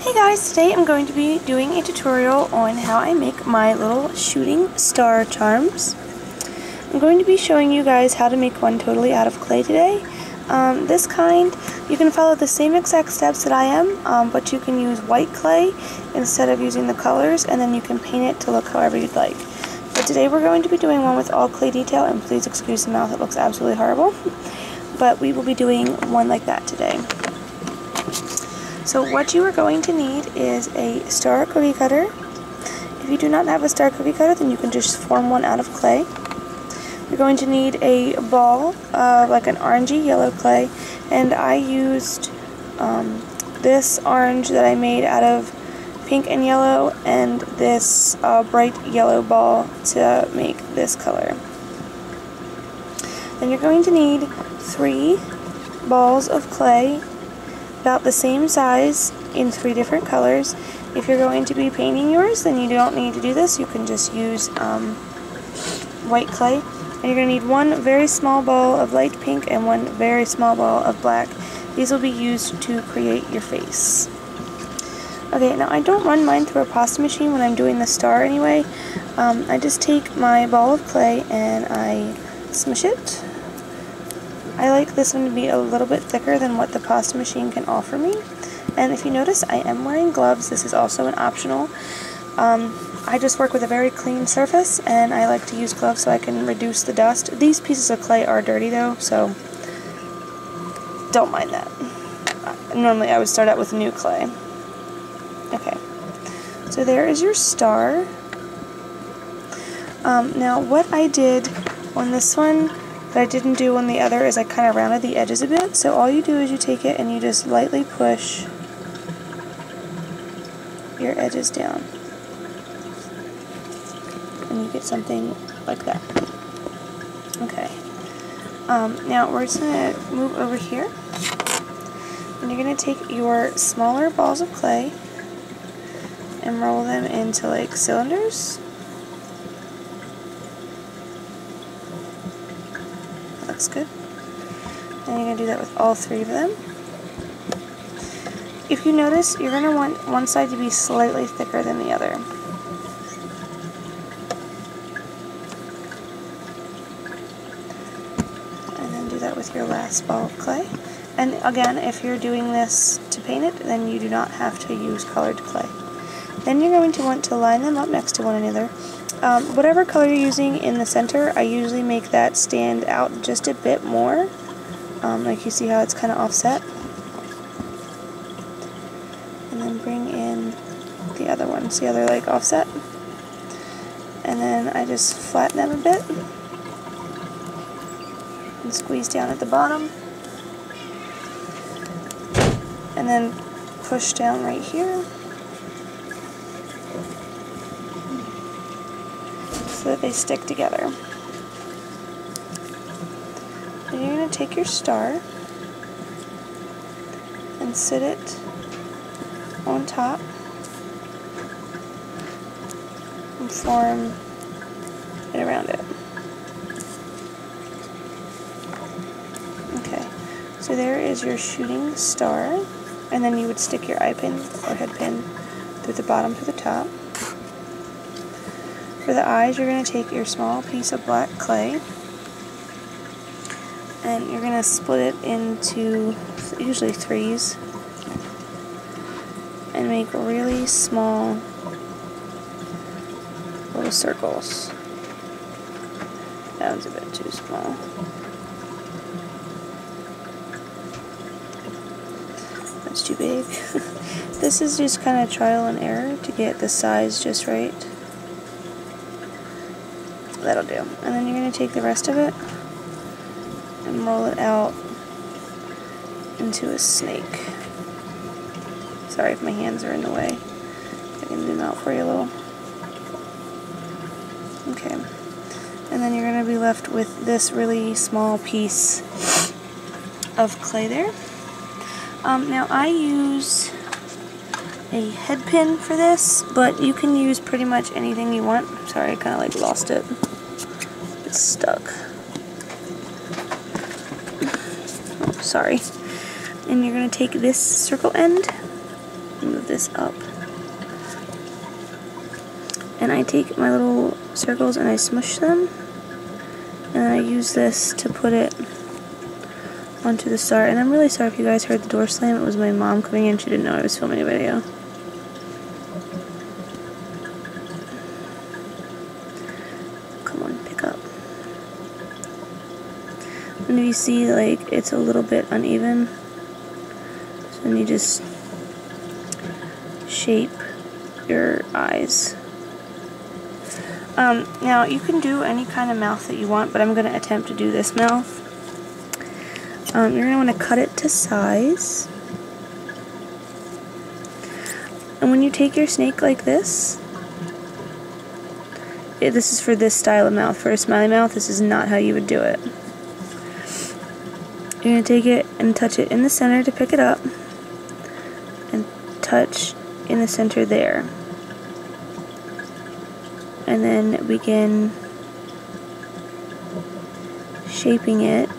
Hey guys, today I'm going to be doing a tutorial on how I make my little shooting star charms. I'm going to be showing you guys how to make one totally out of clay today. This kind, you can follow the same exact steps that I am, but you can use white clay instead of using the colors, and then you can paint it to look however you'd like. But today we're going to be doing one with all clay detail, and please excuse the mouth, it looks absolutely horrible. But we will be doing one like that today. So what you are going to need is a star cookie cutter. If you do not have a star cookie cutter, then you can just form one out of clay. You're going to need a ball of like an orangey yellow clay, and I used this orange that I made out of pink and yellow, and this bright yellow ball to make this color. Then you're going to need 3 balls of clay about the same size in 3 different colors. If you're going to be painting yours, then you don't need to do this. You can just use white clay. And you're going to need 1 very small ball of light pink and 1 very small ball of black. These will be used to create your face. Okay, now I don't run mine through a pasta machine when I'm doing the star anyway. I just take my ball of clay and I smush it. I like this one to be a little bit thicker than what the pasta machine can offer me. And if you notice, I am wearing gloves. This is also an optional. I just work with a very clean surface, and I like to use gloves so I can reduce the dust. These pieces of clay are dirty though, so don't mind that. Normally I would start out with new clay. Okay, so there is your star. Now what I did on this one that I didn't do on the other is I kind of rounded the edges a bit. So all you do is you take it and you just lightly push your edges down. And you get something like that. Okay. Now we're just going to move over here. And you're going to take your smaller balls of clay and roll them into like cylinders. Looks good. And you're going to do that with all 3 of them. If you notice, you're going to want one side to be slightly thicker than the other. And then do that with your last ball of clay. And again, if you're doing this to paint it, then you do not have to use colored clay. Then you're going to want to line them up next to one another. Whatever color you're using in the center, I usually make that stand out just a bit more. Like you see how it's kind of offset. And then bring in the other one. See how they're like offset? And then I just flatten them a bit. And squeeze down at the bottom. And then push down right here. So that they stick together. Then you're going to take your star and sit it on top and form it around it. Okay, so there is your shooting star, and then you would stick your eye pin or head pin through the bottom to the top. For the eyes, you're going to take your small piece of black clay and you're going to split it into usually 3s and make really small little circles. That one's a bit too small. That's too big. This is just kind of trial and error to get the size just right. That'll do. And then you're going to take the rest of it and roll it out into a snake. Sorry if my hands are in the way. I can zoom out for you a little. Okay. And then you're going to be left with this really small piece of clay there. Now I use a head pin for this, but you can use pretty much anything you want. Sorry, I kind of like lost it. It's stuck. Oh, sorry. And you're going to take this circle end this up. And I take my little circles and I smush them, and I use this to put it onto the star. And I'm really sorry if you guys heard the door slam. It was my mom coming in. She didn't know I was filming a video. Come on, pick up. And if you see, like, it's a little bit uneven, so then you just shape your eyes. Now, you can do any kind of mouth that you want, but I'm going to attempt to do this mouth. You're going to want to cut it to size. And when you take your snake like this, this is for this style of mouth. For a smiley mouth, this is not how you would do it. You're going to take it and touch it in the center to pick it up, and touch in the center there. And then begin shaping it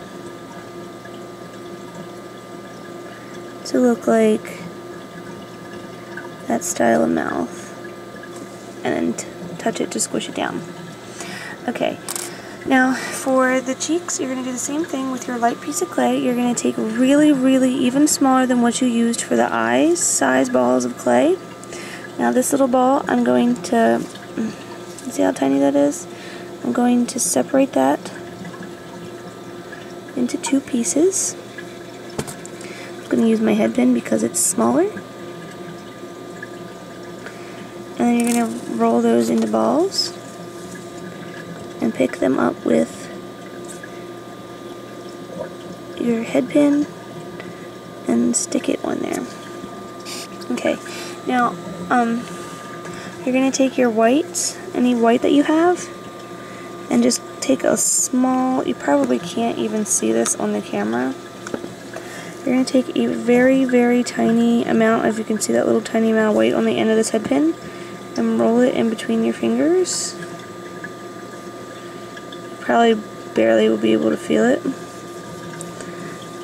to look like that style of mouth, and then touch it to squish it down. Okay, now for the cheeks, you're going to do the same thing with your light piece of clay. You're going to take really, really even smaller than what you used for the eyes size balls of clay. Now this little ball, I'm going to, see how tiny that is? I'm going to separate that into two pieces. I'm going to use my head pin because it's smaller. And then you're going to roll those into balls and pick them up with your head pin and stick it on there. Okay, now you're going to take your white, any white that you have, and just take a small, you probably can't even see this on the camera. You're going to take a very, very tiny amount, as you can see that little tiny amount of white on the end of this head pin, and roll it in between your fingers. You probably barely will be able to feel it.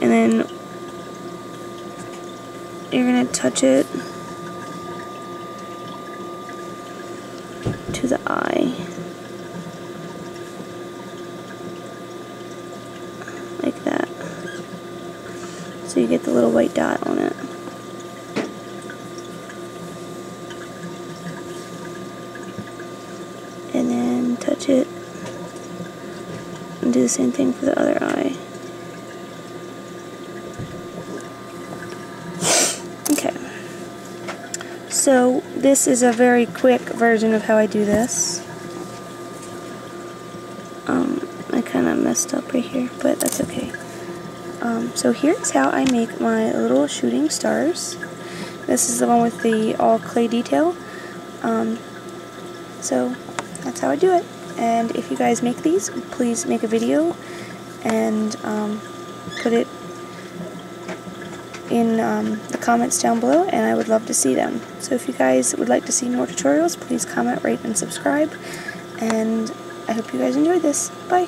And then you're going to touch it to the eye, like that, so you get the little white dot on it. And then touch it and do the same thing for the other eye. Okay, so this is a very quick version of how I do this. I kind of messed up right here, but that's okay. So here's how I make my little shooting stars. This is the one with the all clay detail. So that's how I do it. And if you guys make these, please make a video and put it in the comments down below, and I would love to see them. So if you guys would like to see more tutorials, please comment, rate, and subscribe. And I hope you guys enjoyed this. Bye!